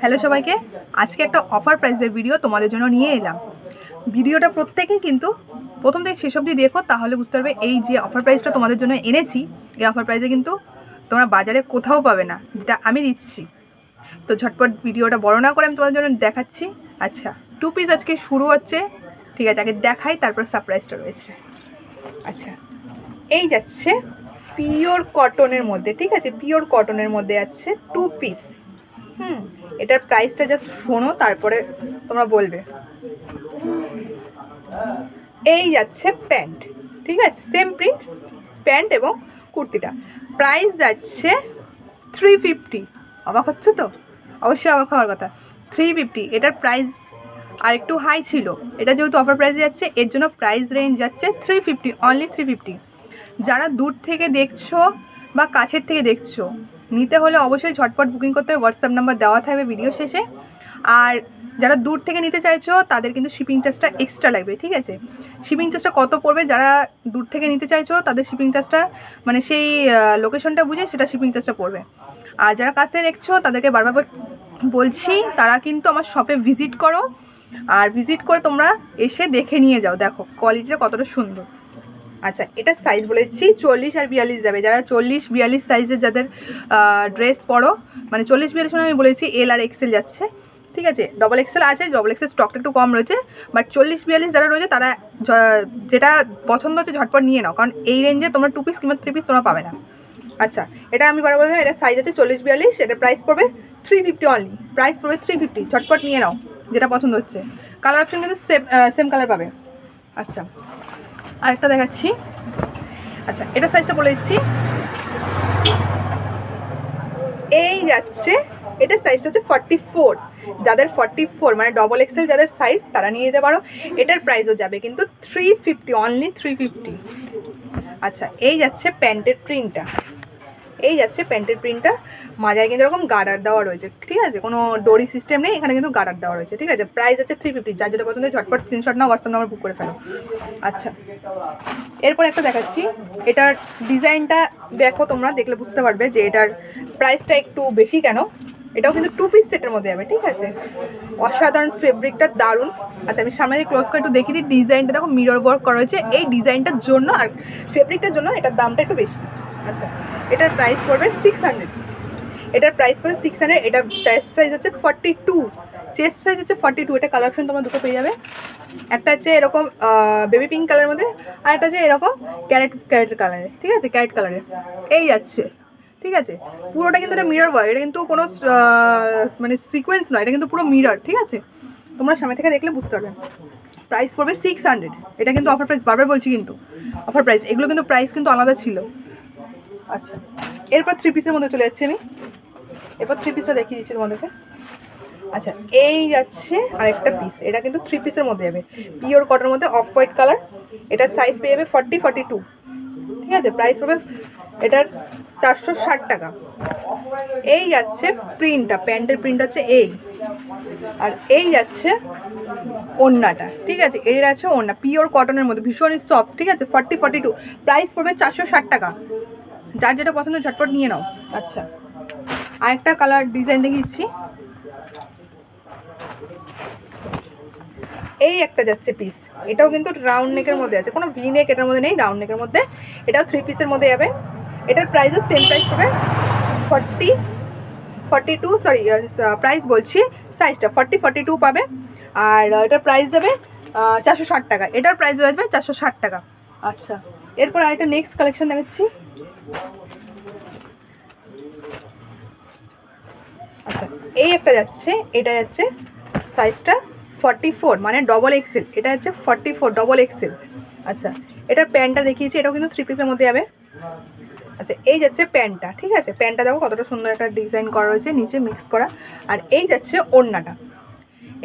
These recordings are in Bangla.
হ্যালো সবাইকে, আজকে একটা অফার প্রাইসের ভিডিও তোমাদের জন্য নিয়ে এলাম। ভিডিওটা প্রত্যেকেই কিন্তু প্রথম থেকে শেষ অবধি দেখো, তাহলে বুঝতে পারবে এই যে অফার প্রাইসটা তোমাদের জন্য এনেছি, এই অফার প্রাইসে কিন্তু তোমরা বাজারে কোথাও পাবে না, যেটা আমি দিচ্ছি। তো ঝটপট ভিডিওটা বড় না করে আমি তোমাদের জন্য দেখাচ্ছি। আচ্ছা, 2 পিস আজকে শুরু হচ্ছে, ঠিক আছে? আগে দেখাই, তারপর সারপ্রাইজটা রয়েছে। আচ্ছা, এই যাচ্ছে পিওর কটনের মধ্যে, ঠিক আছে? পিওর কটনের মধ্যে আছে 2 পিস। এটার প্রাইসটা জাস্ট শোনো, তারপরে তোমরা বলবে। এই যাচ্ছে প্যান্ট, ঠিক আছে? সেম প্রিন্ট প্যান্ট এবং কুর্তিটা। প্রাইস যাচ্ছে 350। অবাক হচ্ছে তো? অবশ্যই অবাক হওয়ার কথা। 350 এটার প্রাইস আর একটু হাই ছিল, এটা যেহেতু অফার প্রাইসে যাচ্ছে এর জন্য প্রাইস রেঞ্জ যাচ্ছে 350, অনলি 350। যারা দূর থেকে দেখছো বা কাছের থেকে দেখছো, নিতে হলে অবশ্যই ঝটপট বুকিং করতে হবে। হোয়াটসঅ্যাপ নাম্বার দেওয়া থাকবে ভিডিও শেষে। আর যারা দূর থেকে নিতে চাইছো তাদের কিন্তু শিপিং চার্জটা এক্সট্রা লাগবে, ঠিক আছে? শিপিং চার্জটা কত পড়বে, যারা দূর থেকে নিতে চাইছো তাদের শিপিং চার্জটা মানে সেই লোকেশনটা বুঝে সেটা শিপিং চার্জটা পড়বে। আর যারা কাছ থেকে দেখছো তাদেরকে বারবার বলছি, তারা কিন্তু আমার শপে ভিজিট করো, আর ভিজিট করে তোমরা এসে দেখে নিয়ে যাও। দেখো কোয়ালিটিটা কতটা সুন্দর। আচ্ছা, এটা সাইজ বলেছি 40 আর 42 যাবে। যারা 40-42 সাইজের যাদের ড্রেস পরো, মানে 40-42 মানে আমি বলেছি এল আর এক্সেল যাচ্ছে, ঠিক আছে? ডবল এক্সেল আছে, ডবল এক্সেল স্টকটা একটু কম রয়েছে, বাট 40-42 যারা রয়েছে তারা যেটা পছন্দ হচ্ছে ঝটপট নিয়ে নাও, কারণ এই রেঞ্জে তোমরা 2 পিস কিংবা 3 পিস তোমরা পাবে না। আচ্ছা, এটা আমি বারবার বললাম, এটা সাইজ আছে 40-42, এটা প্রাইস পড়বে 350 অনলি। প্রাইস পড়বে 350, ঝটপট নিয়ে নাও যেটা পছন্দ হচ্ছে। কালার অপশন কিন্তু সেম কালার পাবে। আচ্ছা, আরেকটা দেখাচ্ছি। আচ্ছা, এটা সাইজটা বলে দিচ্ছি, এই যাচ্ছে, এটার সাইজটা হচ্ছে 44। যাদের 44 মানে ডবল এক্সেল যাদের সাইজ, তারা নিয়ে যেতে পারো। এটার প্রাইসও যাবে কিন্তু 350, অনলি 350। আচ্ছা, এই যাচ্ছে প্যান্টের প্রিন্টটা, এই যাচ্ছে প্যান্টের প্রিন্টটা। মাজায় কিন্তু এরকম গার্ডার দেওয়া রয়েছে, ঠিক আছে? কোনো ডোরি সিস্টেম নেই, এখানে কিন্তু গার্ডার দেওয়া রয়েছে, ঠিক আছে? প্রাইস আছে 350। যার যেটা পছন্দ ঝটপট স্ক্রিনশট নাও, হোয়াটসঅ্যাপ নাম্বার বুক করে ফেলো। আচ্ছা, এরপর একটা দেখাচ্ছি। এটার ডিজাইনটা দেখো, তোমরা দেখলে বুঝতে পারবে যে এটার প্রাইসটা একটু বেশি কেন। এটাও কিন্তু 2 পিস সেটের মধ্যে যাবে, ঠিক আছে? অসাধারণ, ফেব্রিকটা দারুণ। আচ্ছা, আমি সামনে দিয়ে ক্লোজ করে একটু দেখিয়ে দিই। ডিজাইনটা দেখো, মিরর ওয়ার্ক করা হয়েছে এই ডিজাইনটার জন্য আর ফেব্রিকটার জন্য এটার দামটা একটু বেশি। আচ্ছা, এটার প্রাইস পড়বে 600। এটার প্রাইস পড়বে 600। এটা চেস্ট সাইজ হচ্ছে 42, চেস্ট সাইজ হচ্ছে 42। এটা কালার অপশন তোমরা দুটো পেয়ে যাবে। একটা আছে এরকম বেবি পিঙ্ক কালারের মধ্যে, আর একটা আছে এরকম ক্যারেট কালারে, ঠিক আছে? ক্যারেট কালারে এই যাচ্ছে, ঠিক আছে? পুরোটা কিন্তু এটা মিরর ওয়ার্ক, এটা কিন্তু কোনো মানে সিকোয়েন্স নয়, এটা কিন্তু পুরো মিরর, ঠিক আছে? তোমরা সামনে থেকে দেখলে বুঝতে পারবে। প্রাইস পড়বে 600। এটা কিন্তু অফার প্রাইস, বারবার বলছি কিন্তু অফার প্রাইস। এগুলো কিন্তু প্রাইস কিন্তু আলাদা ছিল। আচ্ছা, এরপর 3 পিসের মধ্যে চলে যাচ্ছি আমি। এরপর 3 পিসটা দেখিয়ে দিচ্ছি তোমাদেরকে। আচ্ছা, এই যাচ্ছে আরেকটা পিস। এটা কিন্তু 3 পিসের মধ্যে যাবে, পিওর কটনের মধ্যে, অফ হোয়াইট কালার। এটার সাইজ পেয়ে যাবে 40-42, ঠিক আছে? প্রাইস হবে এটার 460 টাকা। এই যাচ্ছে প্রিন্টটা, প্যান্টের প্রিন্ট হচ্ছে এই, আর এই যাচ্ছে ওড়নাটা, ঠিক আছে? এর আছে ওড়না পিওর কটনের মধ্যে, ভীষণই সফট, ঠিক আছে? 40-42, প্রাইস পড়বে 460 টাকা। যার যেটা পছন্দ ঝটপট নিয়ে নাও। আচ্ছা, আরেকটা কালার ডিজাইন দেখিয়েছি। এই একটা যাচ্ছে পিস, এটাও কিন্তু রাউন্ড নেকের মধ্যে আছে, কোনো ভি নেক এটার মধ্যে নেই, রাউন্ড নেকের মধ্যে। এটাও 3 পিসের মধ্যে যাবে। এটার প্রাইসও সেম প্রাইস হবে 42, সরি প্রাইস বলছি, সাইজটা 40-42 পাবে। আর এটার প্রাইস দেবে 460 টাকা। এটার প্রাইস আসবে 460 টাকা। আচ্ছা, এরপর আরেকটা নেক্সট কালেকশন দেখাচ্ছি। আচ্ছা, এই একটা যাচ্ছে, এটা যাচ্ছে সাইজটা 44 মানে ডবল এক্সেল। এটা হচ্ছে 44 ডবল এক্সেল। আচ্ছা, এটার প্যান্টটা দেখিয়েছি, এটাও কিন্তু 3 পিসের মধ্যে যাবে। আচ্ছা, এই যাচ্ছে প্যান্টটা, ঠিক আছে? প্যান্টটা দেখো কতটা সুন্দর একটা ডিজাইন করা রয়েছে, নিচে মিক্স করা। আর এই যাচ্ছে ওড়নাটা,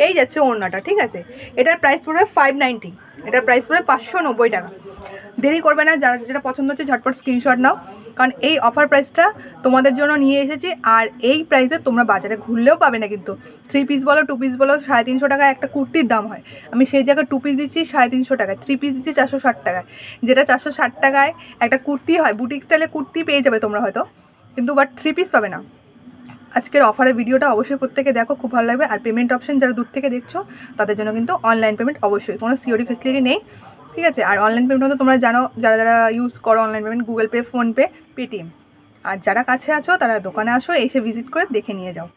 এই যাচ্ছে ওড়নাটা, ঠিক আছে? এটার প্রাইস পড়বে 590। এটার প্রাইস পড়বে 590 টাকা। দেরি করবে না, যারা যেটা পছন্দ হচ্ছে ঝটপট স্ক্রিনশট নাও, কারণ এই অফার প্রাইসটা তোমাদের জন্য নিয়ে এসেছি। আর এই প্রাইসে তোমরা বাজারে ঘুরলেও পাবে না কিন্তু। 3 পিস বলো 2 পিস বলো 350 টাকায় একটা কুর্তির দাম হয়, আমি সেই জায়গায় 2 পিস দিচ্ছি 350 টাকায়, 3 পিস দিচ্ছি 460 টাকায়। যেটা 460 টাকায় একটা কুর্তি হয়, বুটিক স্টাইলে কুর্তি পেয়ে যাবে তোমরা হয়তো, কিন্তু বাট 3 পিস পাবে না। আজকের অফারের ভিডিওটা অবশ্যই প্রত্যেকে দেখো, খুব ভালো লাগবে। আর পেমেন্ট অপশন যারা দূর থেকে দেখছো তাদের জন্য কিন্তু অনলাইন পেমেন্ট অবশ্যই, কোনো সিওডি ফেসিলিটি নেই, ঠিক আছে। আর অনলাইন পেমেন্ট তো তোমরা জানো, যারা যারা ইউজ করো online payment, Google Pay, PhonePe, Paytm. আর যারা কাছে আছো তারা দোকানে আসো, এসে ভিজিট করে দেখে নিয়ে যাও।